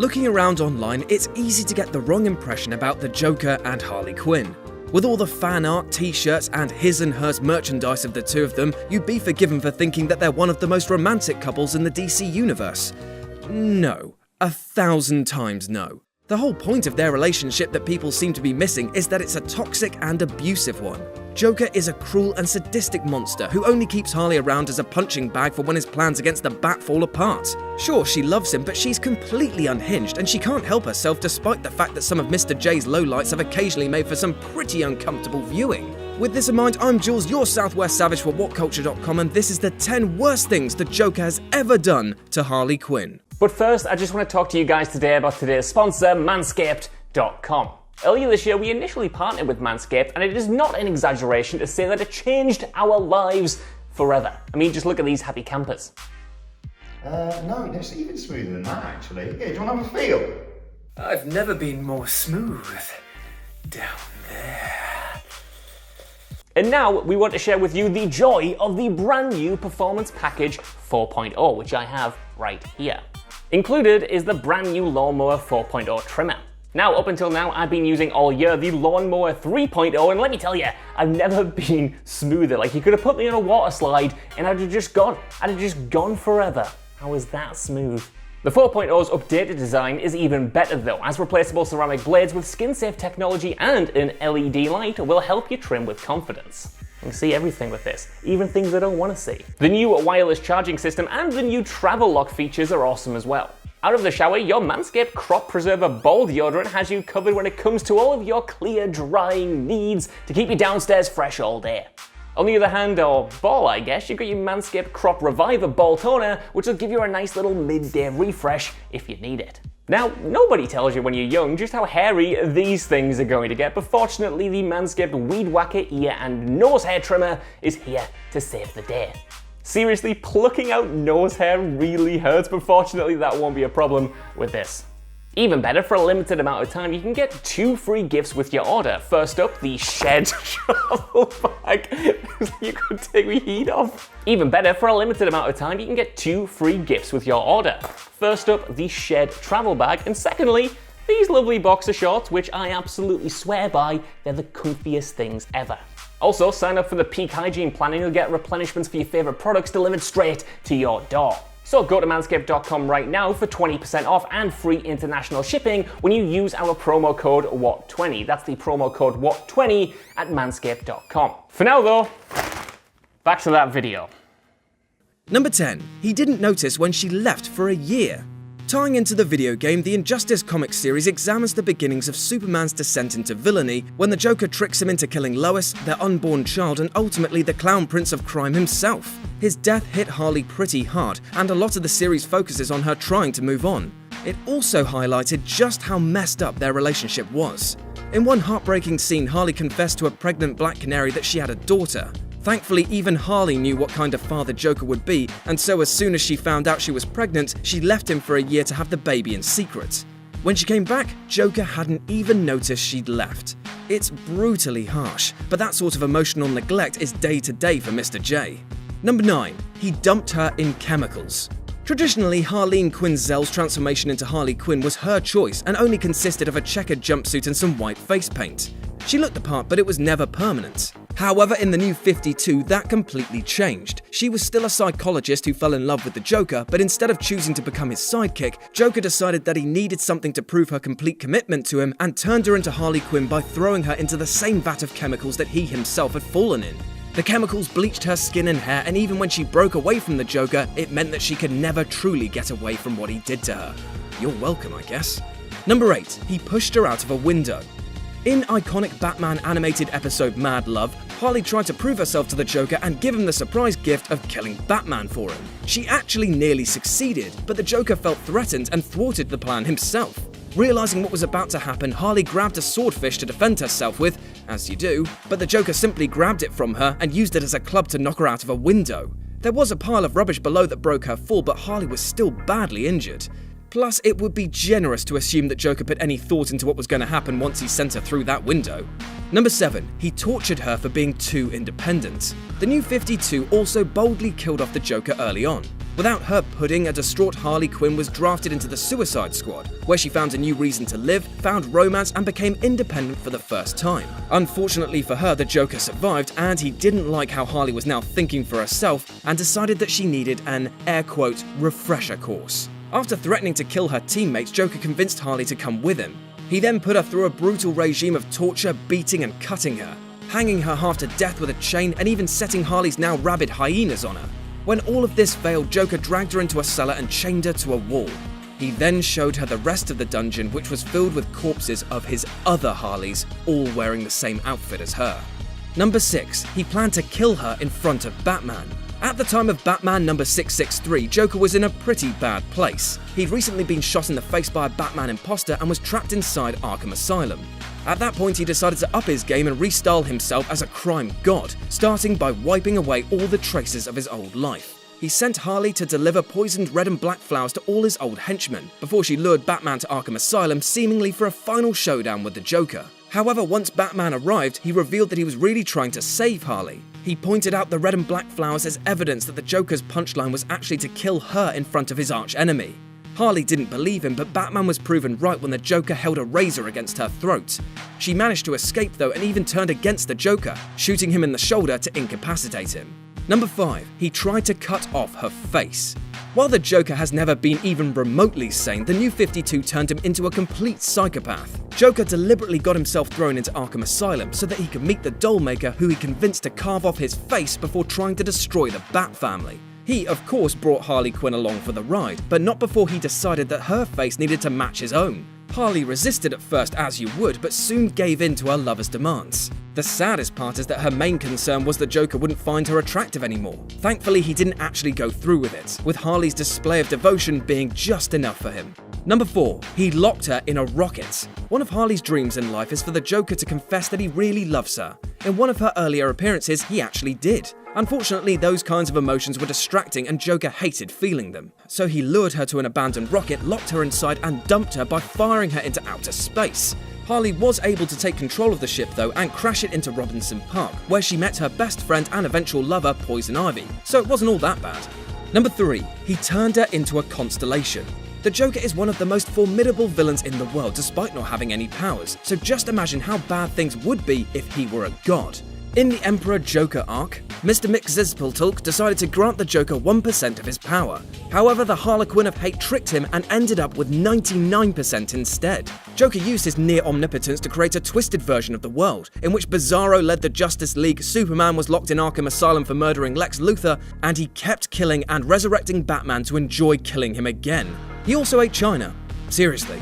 Looking around online, it's easy to get the wrong impression about the Joker and Harley Quinn. With all the fan art, t-shirts, and his and hers merchandise of the two of them, you'd be forgiven for thinking that they're one of the most romantic couples in the DC universe. No. 1,000 times no. The whole point of their relationship that people seem to be missing is that it's a toxic and abusive one. Joker is a cruel and sadistic monster who only keeps Harley around as a punching bag for when his plans against the Bat fall apart. Sure, she loves him, but she's completely unhinged and she can't help herself despite the fact that some of Mr. J's lowlights have occasionally made for some pretty uncomfortable viewing. With this in mind, I'm Jules, your Southwest Savage for WhatCulture.com, and this is the 10 worst things the Joker has ever done to Harley Quinn. But first, I just want to talk to you guys today about today's sponsor, Manscaped.com. Earlier this year, we initially partnered with Manscaped, and it is not an exaggeration to say that it changed our lives forever. I mean, just look at these happy campers. No, it's even smoother than that, actually. Yeah, do you want to have a feel? I've never been more smooth. Down there. And now, we want to share with you the joy of the brand new Performance Package 4.0, which I have right here. Included is the brand new Lawnmower 4.0 trimmer. Now, up until now, I've been using all year the Lawnmower 3.0, and let me tell you, I've never been smoother. Like, you could have put me on a water slide, and I'd have just gone forever. How is that smooth? The 4.0's updated design is even better though, as replaceable ceramic blades with skin-safe technology and an LED light will help you trim with confidence. You can see everything with this, even things I don't want to see. The new wireless charging system and the new travel lock features are awesome as well. Out of the shower, your Manscaped Crop Preserver Ball Deodorant has you covered when it comes to all of your clear drying needs to keep you downstairs fresh all day. On the other hand, or ball I guess, you've got your Manscaped Crop Reviver Ball Toner, which will give you a nice little midday refresh if you need it. Now, nobody tells you when you're young just how hairy these things are going to get, but fortunately the Manscaped Weed Whacker Ear and Nose Hair Trimmer is here to save the day. Seriously, plucking out nose hair really hurts, but fortunately that won't be a problem with this. Even better, for a limited amount of time, you can get 2 free gifts with your order. First up, the Shed Travel Bag. You could take my heat off. Even better, for a limited amount of time, you can get 2 free gifts with your order. First up, the Shed Travel Bag, and secondly, these lovely boxer shorts, which I absolutely swear by, they're the comfiest things ever. Also, sign up for the Peak Hygiene Plan and you'll get replenishments for your favourite products delivered straight to your door. So go to manscaped.com right now for 20% off and free international shipping when you use our promo code WHAT20. That's the promo code WHAT20 at manscaped.com. For now though, back to that video. Number 10. He didn't notice when she left for a year. Tying into the video game, the Injustice comic series examines the beginnings of Superman's descent into villainy when the Joker tricks him into killing Lois, their unborn child, and ultimately the clown prince of crime himself. His death hit Harley pretty hard, and a lot of the series focuses on her trying to move on. It also highlighted just how messed up their relationship was. In one heartbreaking scene, Harley confessed to a pregnant Black Canary that she had a daughter. Thankfully, even Harley knew what kind of father Joker would be, and so as soon as she found out she was pregnant, she left him for a year to have the baby in secret. When she came back, Joker hadn't even noticed she'd left. It's brutally harsh, but that sort of emotional neglect is day to day for Mr. J. Number 9. He dumped her in chemicals. Traditionally, Harleen Quinzel's transformation into Harley Quinn was her choice and only consisted of a checkered jumpsuit and some white face paint. She looked the part, but it was never permanent. However, in the new 52, that completely changed. She was still a psychologist who fell in love with the Joker, but instead of choosing to become his sidekick, Joker decided that he needed something to prove her complete commitment to him and turned her into Harley Quinn by throwing her into the same vat of chemicals that he himself had fallen in. The chemicals bleached her skin and hair, and even when she broke away from the Joker, it meant that she could never truly get away from what he did to her. You're welcome, I guess. Number 8. He pushed her out of a window. In iconic Batman animated episode Mad Love, Harley tried to prove herself to the Joker and give him the surprise gift of killing Batman for him. She actually nearly succeeded, but the Joker felt threatened and thwarted the plan himself. Realizing what was about to happen, Harley grabbed a swordfish to defend herself with, as you do, but the Joker simply grabbed it from her and used it as a club to knock her out of a window. There was a pile of rubbish below that broke her fall, but Harley was still badly injured. Plus, it would be generous to assume that Joker put any thought into what was going to happen once he sent her through that window. Number 7. He tortured her for being too independent. The New 52 also boldly killed off the Joker early on. Without her pudding, a distraught Harley Quinn was drafted into the Suicide Squad, where she found a new reason to live, found romance, and became independent for the first time. Unfortunately for her, the Joker survived, and he didn't like how Harley was now thinking for herself and decided that she needed an, air quote, refresher course. After threatening to kill her teammates, Joker convinced Harley to come with him. He then put her through a brutal regime of torture, beating and cutting her, hanging her half to death with a chain, and even setting Harley's now rabid hyenas on her. When all of this failed, Joker dragged her into a cellar and chained her to a wall. He then showed her the rest of the dungeon, which was filled with corpses of his other Harleys, all wearing the same outfit as her. Number 6. He planned to kill her in front of Batman. At the time of Batman number 663, Joker was in a pretty bad place. He'd recently been shot in the face by a Batman imposter and was trapped inside Arkham Asylum. At that point, he decided to up his game and restyle himself as a crime god, starting by wiping away all the traces of his old life. He sent Harley to deliver poisoned red and black flowers to all his old henchmen, before she lured Batman to Arkham Asylum, seemingly for a final showdown with the Joker. However, once Batman arrived, he revealed that he was really trying to save Harley. He pointed out the red and black flowers as evidence that the Joker's punchline was actually to kill her in front of his arch-enemy. Harley didn't believe him, but Batman was proven right when the Joker held a razor against her throat. She managed to escape though and even turned against the Joker, shooting him in the shoulder to incapacitate him. Number 5. He tried to cut off her face. While the Joker has never been even remotely sane, the New 52 turned him into a complete psychopath. Joker deliberately got himself thrown into Arkham Asylum so that he could meet the dollmaker who he convinced to carve off his face before trying to destroy the Bat family. He, of course, brought Harley Quinn along for the ride, but not before he decided that her face needed to match his own. Harley resisted at first, as you would, but soon gave in to her lover's demands. The saddest part is that her main concern was the Joker wouldn't find her attractive anymore. Thankfully, he didn't actually go through with it, with Harley's display of devotion being just enough for him. Number 4. He locked her in a rocket. One of Harley's dreams in life is for the Joker to confess that he really loves her. In one of her earlier appearances, he actually did. Unfortunately, those kinds of emotions were distracting and Joker hated feeling them. So he lured her to an abandoned rocket, locked her inside, and dumped her by firing her into outer space. Harley was able to take control of the ship though and crash it into Robinson Park, where she met her best friend and eventual lover, Poison Ivy, so it wasn't all that bad. Number 3. He turned her into a constellation. The Joker is one of the most formidable villains in the world despite not having any powers, so just imagine how bad things would be if he were a god. In the Emperor Joker arc, Mr. Mxyzptlk decided to grant the Joker 1% of his power. However, the Harlequin of Hate tricked him and ended up with 99% instead. Joker used his near omnipotence to create a twisted version of the world, in which Bizarro led the Justice League, Superman was locked in Arkham Asylum for murdering Lex Luthor, and he kept killing and resurrecting Batman to enjoy killing him again. He also ate China. Seriously.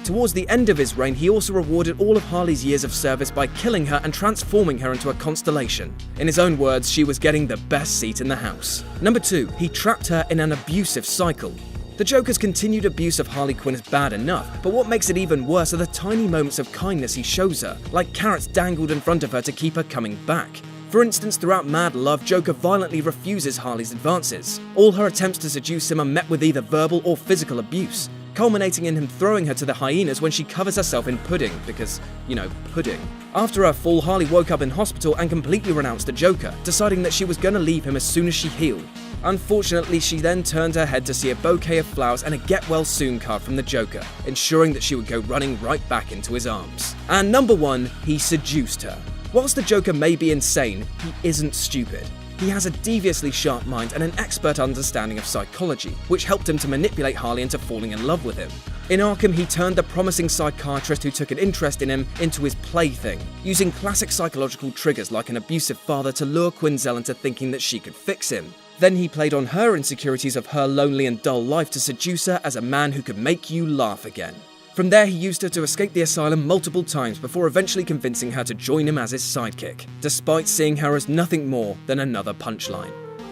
Towards the end of his reign, he also rewarded all of Harley's years of service by killing her and transforming her into a constellation. In his own words, she was getting the best seat in the house. Number 2. He trapped her in an abusive cycle. The Joker's continued abuse of Harley Quinn is bad enough, but what makes it even worse are the tiny moments of kindness he shows her, like carrots dangled in front of her to keep her coming back. For instance, throughout Mad Love, Joker violently refuses Harley's advances. All her attempts to seduce him are met with either verbal or physical abuse, culminating in him throwing her to the hyenas when she covers herself in pudding, because, you know, pudding. After her fall, Harley woke up in hospital and completely renounced the Joker, deciding that she was gonna leave him as soon as she healed. Unfortunately, she then turned her head to see a bouquet of flowers and a get well soon card from the Joker, ensuring that she would go running right back into his arms. And number 1, he seduced her. Whilst the Joker may be insane, he isn't stupid. He has a deviously sharp mind and an expert understanding of psychology, which helped him to manipulate Harley into falling in love with him. In Arkham, he turned the promising psychiatrist who took an interest in him into his plaything, using classic psychological triggers like an abusive father to lure Quinzel into thinking that she could fix him. Then he played on her insecurities of her lonely and dull life to seduce her as a man who could make you laugh again. From there, he used her to escape the asylum multiple times before eventually convincing her to join him as his sidekick, despite seeing her as nothing more than another punchline.